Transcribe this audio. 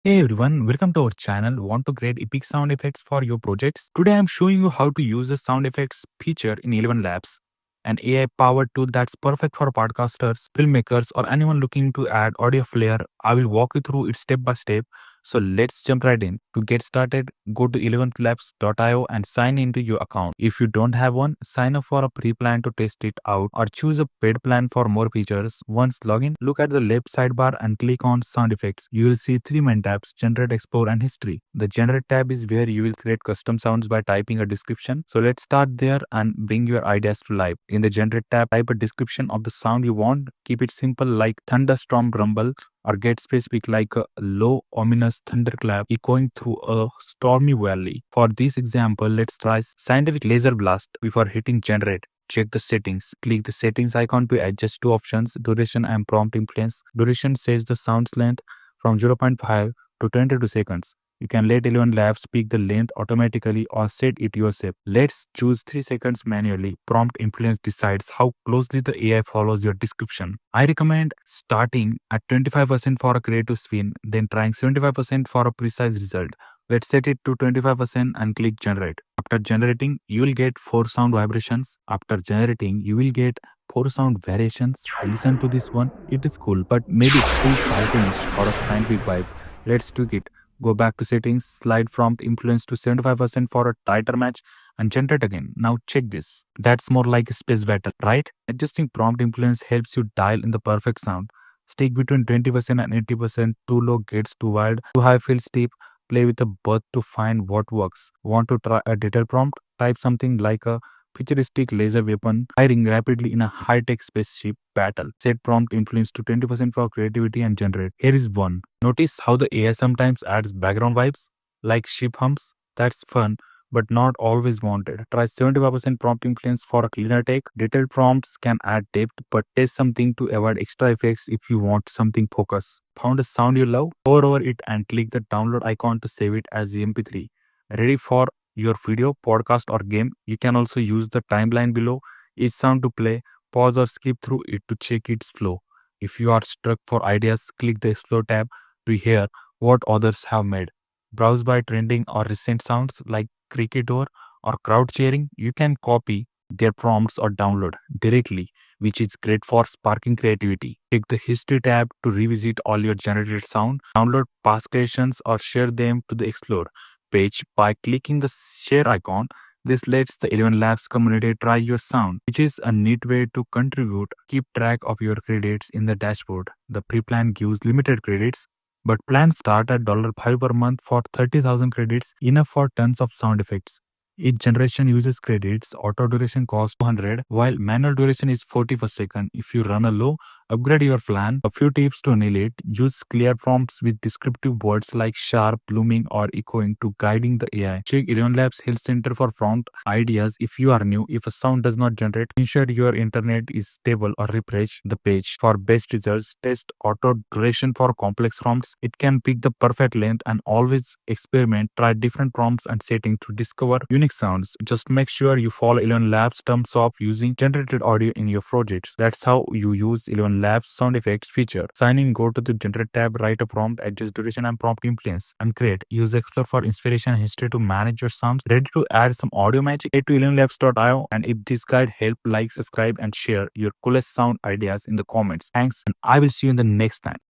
Hey everyone, welcome to our channel. Want to create epic sound effects for your projects? Today I'm showing you how to use the sound effects feature in ElevenLabs, an AI powered tool that's perfect for podcasters, filmmakers, or anyone looking to add audio flair. I will walk you through it step by step. So let's jump right in. To get started, go to ElevenLabs.io and sign into your account. If you don't have one, sign up for a free plan to test it out or choose a paid plan for more features. Once login, look at the left sidebar and click on sound effects. You will see three main tabs: generate, explore, and history. The generate tab is where you will create custom sounds by typing a description. So let's start there and bring your ideas to life. In the generate tab, type a description of the sound you want. Keep it simple like thunderstorm rumble, or get specific like a low ominous thunderclap echoing through a stormy valley. For this example, let's try scientific laser blast. Before hitting generate, check the settings. Click the settings icon to adjust two options: duration and prompt influence. Duration sets the sound's length from 0.5 to 22 seconds. You can let ElevenLabs pick the length automatically or set it yourself. Let's choose 3 seconds manually. Prompt influence decides how closely the AI follows your description. I recommend starting at 25% for a creative spin, then trying 75% for a precise result. Let's set it to 25% and click generate. After generating, you will get 4 sound vibrations. After generating, you will get 4 sound variations. Listen to this one. It is cool, but maybe too cartoonish for a scientific vibe. Let's tweak it. Go back to settings, slide prompt influence to 75% for a tighter match, and generate again. Now check this. That's more like a space battle, right? Adjusting prompt influence helps you dial in the perfect sound. Stick between 20% and 80%. Too low gets too wild. Too high feels steep. Play with a birth to find what works. Want to try a detailed prompt? Type something like a futuristic laser weapon firing rapidly in a high-tech spaceship battle. Set prompt influence to 20% for creativity and generate. Here is one. Notice how the AI sometimes adds background vibes like ship hums. That's fun, but not always wanted. Try 75% prompt influence for a cleaner take. Detailed prompts can add depth, but test something to avoid extra effects if you want something focus. Found a sound you love? Hover over it and click the download icon to save it as MP3. Ready for your video, podcast, or game? You can also use the timeline below each sound to play, pause, or skip through it to check its flow. If you are stuck for ideas, click the Explore tab to hear what others have made. Browse by trending or recent sounds like cricket or crowd cheering. You can copy their prompts or download directly, which is great for sparking creativity. Take the History tab to revisit all your generated sound. Download past creations or share them to the Explore page by clicking the share icon. This lets the ElevenLabs community try your sound, which is a neat way to contribute. Keep track of your credits in the dashboard. The pre-plan gives limited credits, but plans start at $5 per month for 30,000 credits, enough for tons of sound effects. Each generation uses credits. Auto duration costs 200, while manual duration is 40 per second. If you run a low, upgrade your plan. A few tips to nail it: use clear prompts with descriptive words like sharp, blooming, or echoing to guiding the AI. Check ElevenLabs Health Center for prompt ideas if you are new. If a sound does not generate, ensure your internet is stable or refresh the page. For best results, test auto duration for complex prompts. It can pick the perfect length, and always experiment. Try different prompts and settings to discover unique sounds. Just make sure you follow ElevenLabs terms of using generated audio in your projects. That's how you use ElevenLabs sound effects feature. Sign in, go to the generate tab, write a prompt, adjust duration and prompt influence, and create. Use Explore for inspiration and history to manage your sounds. Ready to add some audio magic? Head to ElevenLabs.io, and if this guide helped, like, subscribe, and share your coolest sound ideas in the comments. Thanks, and I will see you in the next time.